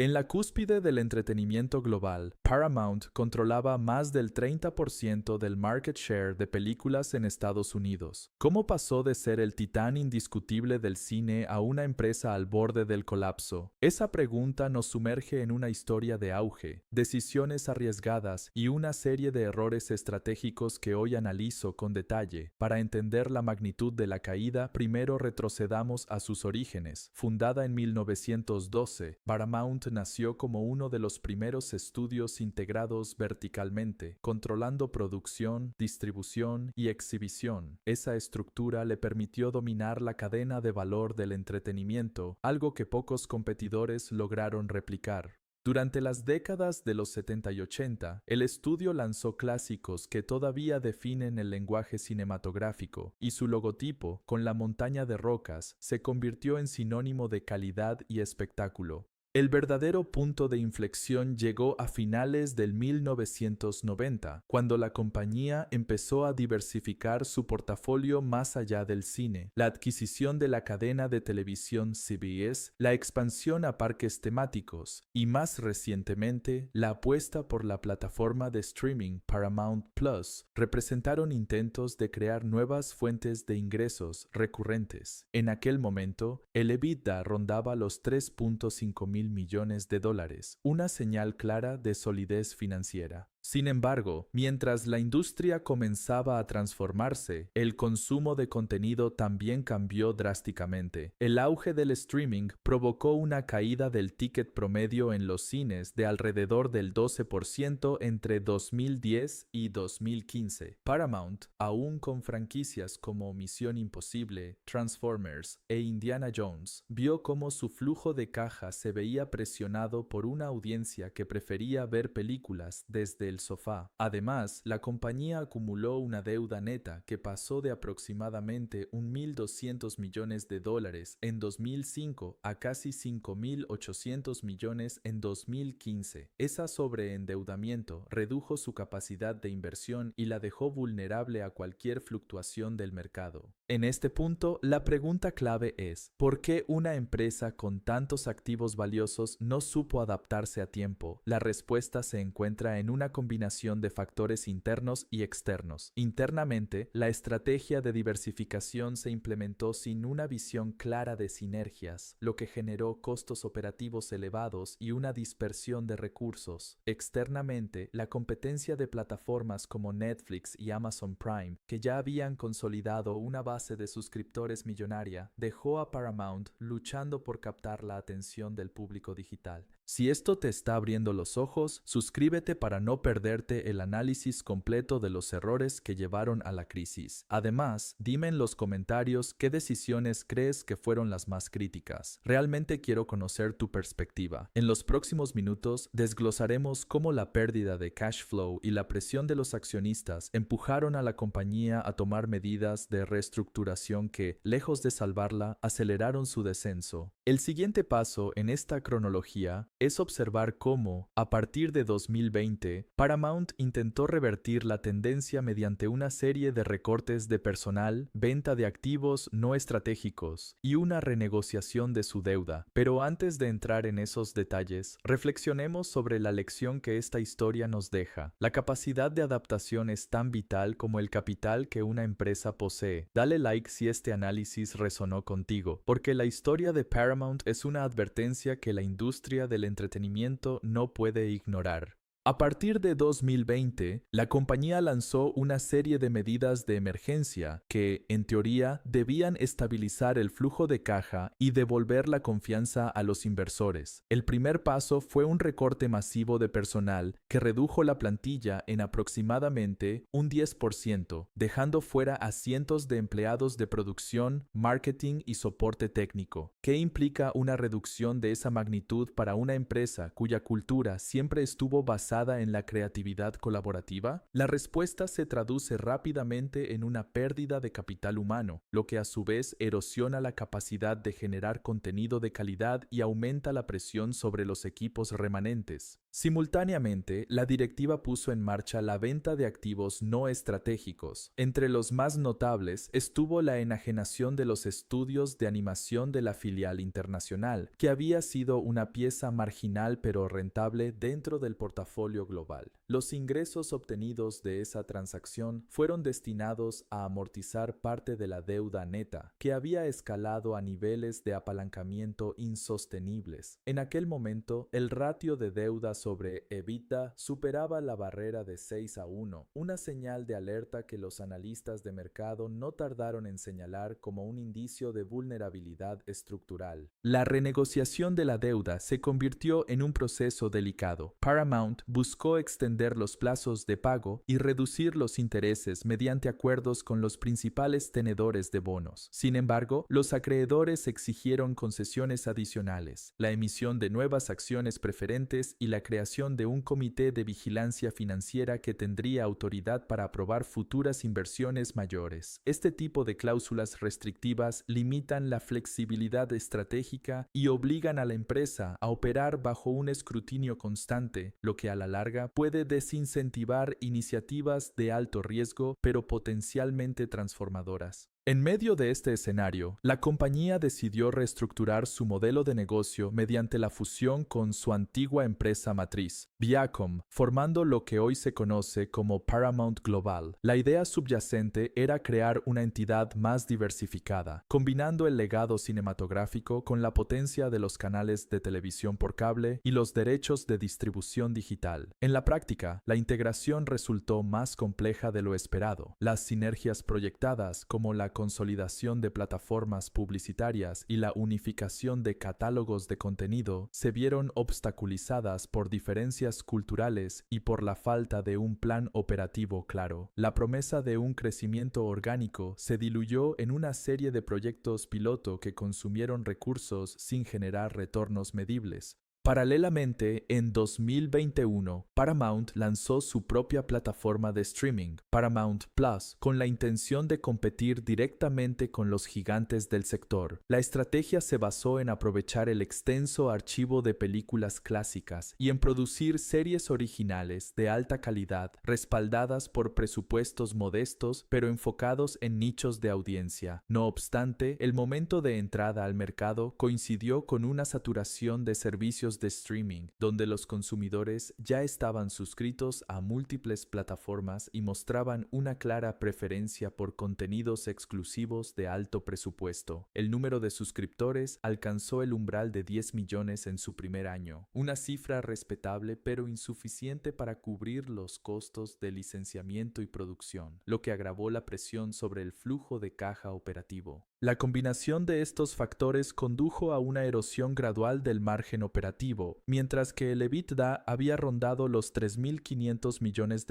En la cúspide del entretenimiento global, Paramount controlaba más del 30% del market share de películas en Estados Unidos. ¿Cómo pasó de ser el titán indiscutible del cine a una empresa al borde del colapso? Esa pregunta nos sumerge en una historia de auge, decisiones arriesgadas y una serie de errores estratégicos que hoy analizo con detalle. Para entender la magnitud de la caída, primero retrocedamos a sus orígenes. Fundada en 1912, Paramount nació como uno de los primeros estudios integrados verticalmente, controlando producción, distribución y exhibición. Esa estructura le permitió dominar la cadena de valor del entretenimiento, algo que pocos competidores lograron replicar. Durante las décadas de los 70 y 80, el estudio lanzó clásicos que todavía definen el lenguaje cinematográfico, y su logotipo, con la montaña de rocas, se convirtió en sinónimo de calidad y espectáculo. El verdadero punto de inflexión llegó a finales del 1990, cuando la compañía empezó a diversificar su portafolio más allá del cine. La adquisición de la cadena de televisión CBS, la expansión a parques temáticos y, más recientemente, la apuesta por la plataforma de streaming Paramount Plus representaron intentos de crear nuevas fuentes de ingresos recurrentes. En aquel momento, el EBITDA rondaba los 3.5 mil millones de dólares, una señal clara de solidez financiera. Sin embargo, mientras la industria comenzaba a transformarse, el consumo de contenido también cambió drásticamente. El auge del streaming provocó una caída del ticket promedio en los cines de alrededor del 12% entre 2010 y 2015. Paramount, aún con franquicias como Misión Imposible, Transformers e Indiana Jones, vio cómo su flujo de caja se veía presionado por una audiencia que prefería ver películas desde el sofá. Además, la compañía acumuló una deuda neta que pasó de aproximadamente $1.200 millones en 2005 a casi $5.800 millones en 2015. Esa sobreendeudamiento redujo su capacidad de inversión y la dejó vulnerable a cualquier fluctuación del mercado. En este punto, la pregunta clave es, ¿por qué una empresa con tantos activos valiosos no supo adaptarse a tiempo? La respuesta se encuentra en una combinación de factores internos y externos. Internamente, la estrategia de diversificación se implementó sin una visión clara de sinergias, lo que generó costos operativos elevados y una dispersión de recursos. Externamente, la competencia de plataformas como Netflix y Amazon Prime, que ya habían consolidado una base de suscriptores millonaria, dejó a Paramount luchando por captar la atención del público digital. Si esto te está abriendo los ojos, suscríbete para no perderte el análisis completo de los errores que llevaron a la crisis. Además, dime en los comentarios qué decisiones crees que fueron las más críticas. Realmente quiero conocer tu perspectiva. En los próximos minutos desglosaremos cómo la pérdida de cash flow y la presión de los accionistas empujaron a la compañía a tomar medidas de reestructuración que, lejos de salvarla, aceleraron su descenso. El siguiente paso en esta cronología es observar cómo, a partir de 2020, Paramount intentó revertir la tendencia mediante una serie de recortes de personal, venta de activos no estratégicos y una renegociación de su deuda. Pero antes de entrar en esos detalles, reflexionemos sobre la lección que esta historia nos deja. La capacidad de adaptación es tan vital como el capital que una empresa posee. Dale like si este análisis resonó contigo, porque la historia de Paramount es una advertencia que la industria del entretenimiento no puede ignorar. A partir de 2020, la compañía lanzó una serie de medidas de emergencia que, en teoría, debían estabilizar el flujo de caja y devolver la confianza a los inversores. El primer paso fue un recorte masivo de personal que redujo la plantilla en aproximadamente un 10%, dejando fuera a cientos de empleados de producción, marketing y soporte técnico. ¿Qué implica una reducción de esa magnitud para una empresa cuya cultura siempre estuvo basada en la creatividad colaborativa? La respuesta se traduce rápidamente en una pérdida de capital humano, lo que a su vez erosiona la capacidad de generar contenido de calidad y aumenta la presión sobre los equipos remanentes. Simultáneamente, la directiva puso en marcha la venta de activos no estratégicos. Entre los más notables estuvo la enajenación de los estudios de animación de la filial internacional, que había sido una pieza marginal pero rentable dentro del portafolio global. Los ingresos obtenidos de esa transacción fueron destinados a amortizar parte de la deuda neta, que había escalado a niveles de apalancamiento insostenibles. En aquel momento, el ratio de deuda sobre EBITDA superaba la barrera de 6-1, una señal de alerta que los analistas de mercado no tardaron en señalar como un indicio de vulnerabilidad estructural. La renegociación de la deuda se convirtió en un proceso delicado. Paramount buscó extender los plazos de pago y reducir los intereses mediante acuerdos con los principales tenedores de bonos. Sin embargo, los acreedores exigieron concesiones adicionales, la emisión de nuevas acciones preferentes y la creación de un comité de vigilancia financiera que tendría autoridad para aprobar futuras inversiones mayores. Este tipo de cláusulas restrictivas limitan la flexibilidad estratégica y obligan a la empresa a operar bajo un escrutinio constante, lo que a la larga puede desincentivar iniciativas de alto riesgo pero potencialmente transformadoras. En medio de este escenario, la compañía decidió reestructurar su modelo de negocio mediante la fusión con su antigua empresa matriz, Viacom, formando lo que hoy se conoce como Paramount Global. La idea subyacente era crear una entidad más diversificada, combinando el legado cinematográfico con la potencia de los canales de televisión por cable y los derechos de distribución digital. En la práctica, la integración resultó más compleja de lo esperado. Las sinergias proyectadas, como la consolidación de plataformas publicitarias y la unificación de catálogos de contenido, se vieron obstaculizadas por diferencias culturales y por la falta de un plan operativo claro. La promesa de un crecimiento orgánico se diluyó en una serie de proyectos piloto que consumieron recursos sin generar retornos medibles. Paralelamente, en 2021, Paramount lanzó su propia plataforma de streaming, Paramount Plus, con la intención de competir directamente con los gigantes del sector. La estrategia se basó en aprovechar el extenso archivo de películas clásicas y en producir series originales de alta calidad, respaldadas por presupuestos modestos pero enfocados en nichos de audiencia. No obstante, el momento de entrada al mercado coincidió con una saturación de servicios de streaming, donde los consumidores ya estaban suscritos a múltiples plataformas y mostraban una clara preferencia por contenidos exclusivos de alto presupuesto. El número de suscriptores alcanzó el umbral de 10 millones en su primer año, una cifra respetable pero insuficiente para cubrir los costos de licenciamiento y producción, lo que agravó la presión sobre el flujo de caja operativo. La combinación de estos factores condujo a una erosión gradual del margen operativo, mientras que el EBITDA había rondado los $3.500 millones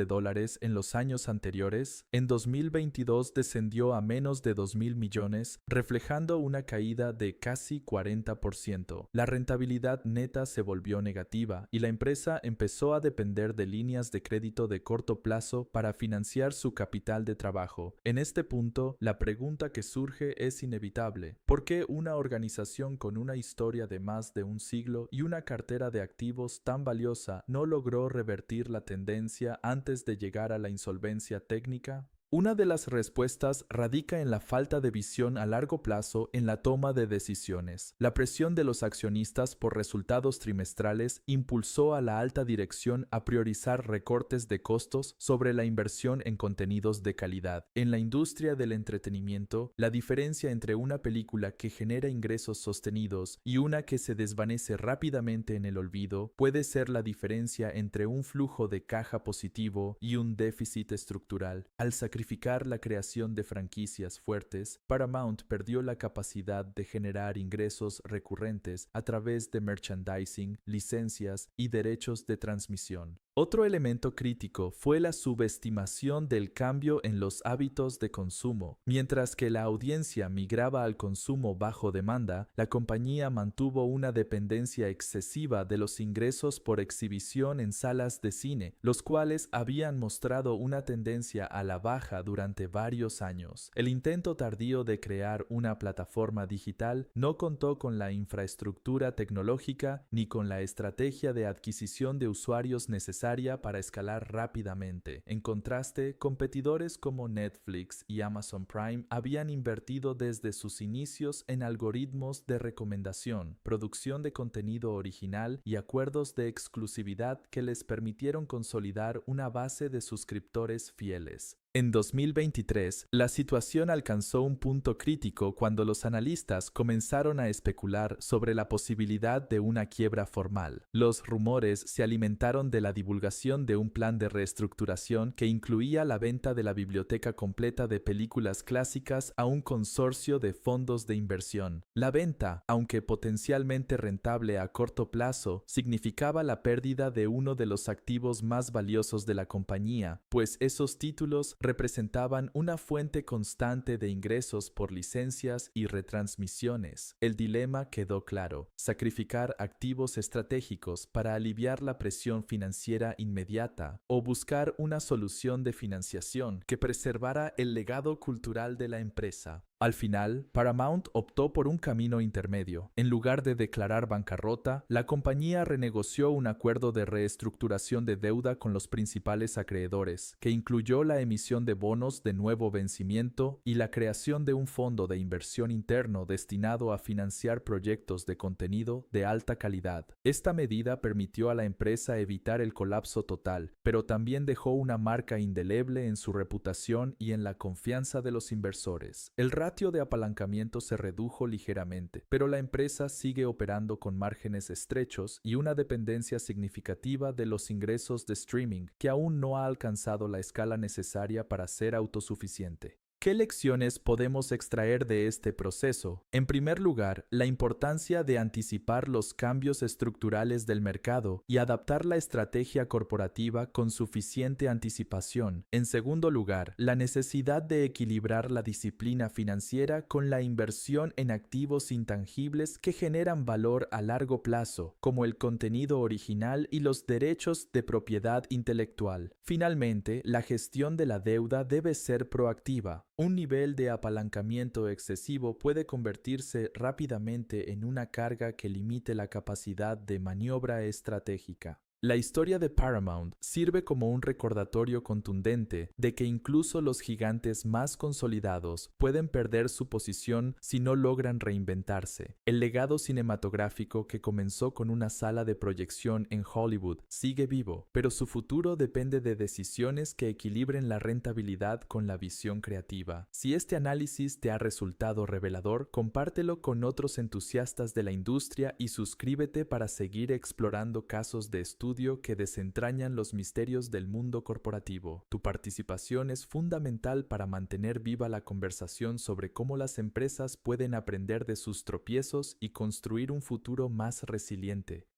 en los años anteriores. En 2022 descendió a menos de $2.000 millones, reflejando una caída de casi 40%. La rentabilidad neta se volvió negativa y la empresa empezó a depender de líneas de crédito de corto plazo para financiar su capital de trabajo. En este punto, la pregunta que surge es inevitable. ¿Por qué una organización con una historia de más de un siglo y una cartera de activos tan valiosa no logró revertir la tendencia antes de llegar a la insolvencia técnica? Una de las respuestas radica en la falta de visión a largo plazo en la toma de decisiones. La presión de los accionistas por resultados trimestrales impulsó a la alta dirección a priorizar recortes de costos sobre la inversión en contenidos de calidad. En la industria del entretenimiento, la diferencia entre una película que genera ingresos sostenidos y una que se desvanece rápidamente en el olvido puede ser la diferencia entre un flujo de caja positivo y un déficit estructural. Al sacrificar la creación de franquicias fuertes, Paramount perdió la capacidad de generar ingresos recurrentes a través de merchandising, licencias y derechos de transmisión. Otro elemento crítico fue la subestimación del cambio en los hábitos de consumo. Mientras que la audiencia migraba al consumo bajo demanda, la compañía mantuvo una dependencia excesiva de los ingresos por exhibición en salas de cine, los cuales habían mostrado una tendencia a la baja durante varios años. El intento tardío de crear una plataforma digital no contó con la infraestructura tecnológica ni con la estrategia de adquisición de usuarios necesaria para escalar rápidamente. En contraste, competidores como Netflix y Amazon Prime habían invertido desde sus inicios en algoritmos de recomendación, producción de contenido original y acuerdos de exclusividad que les permitieron consolidar una base de suscriptores fieles. En 2023, la situación alcanzó un punto crítico cuando los analistas comenzaron a especular sobre la posibilidad de una quiebra formal. Los rumores se alimentaron de la divulgación de un plan de reestructuración que incluía la venta de la biblioteca completa de películas clásicas a un consorcio de fondos de inversión. La venta, aunque potencialmente rentable a corto plazo, significaba la pérdida de uno de los activos más valiosos de la compañía, pues esos títulos representaban una fuente constante de ingresos por licencias y retransmisiones. El dilema quedó claro: sacrificar activos estratégicos para aliviar la presión financiera inmediata o buscar una solución de financiación que preservara el legado cultural de la empresa. Al final, Paramount optó por un camino intermedio. En lugar de declarar bancarrota, la compañía renegoció un acuerdo de reestructuración de deuda con los principales acreedores, que incluyó la emisión de bonos de nuevo vencimiento y la creación de un fondo de inversión interno destinado a financiar proyectos de contenido de alta calidad. Esta medida permitió a la empresa evitar el colapso total, pero también dejó una marca indeleble en su reputación y en la confianza de los inversores. El ratio de apalancamiento se redujo ligeramente, pero la empresa sigue operando con márgenes estrechos y una dependencia significativa de los ingresos de streaming, que aún no ha alcanzado la escala necesaria para ser autosuficiente. ¿Qué lecciones podemos extraer de este proceso? En primer lugar, la importancia de anticipar los cambios estructurales del mercado y adaptar la estrategia corporativa con suficiente anticipación. En segundo lugar, la necesidad de equilibrar la disciplina financiera con la inversión en activos intangibles que generan valor a largo plazo, como el contenido original y los derechos de propiedad intelectual. Finalmente, la gestión de la deuda debe ser proactiva. Un nivel de apalancamiento excesivo puede convertirse rápidamente en una carga que limite la capacidad de maniobra estratégica. La historia de Paramount sirve como un recordatorio contundente de que incluso los gigantes más consolidados pueden perder su posición si no logran reinventarse. El legado cinematográfico que comenzó con una sala de proyección en Hollywood sigue vivo, pero su futuro depende de decisiones que equilibren la rentabilidad con la visión creativa. Si este análisis te ha resultado revelador, compártelo con otros entusiastas de la industria y suscríbete para seguir explorando casos de estudio que desentrañan los misterios del mundo corporativo. Tu participación es fundamental para mantener viva la conversación sobre cómo las empresas pueden aprender de sus tropiezos y construir un futuro más resiliente.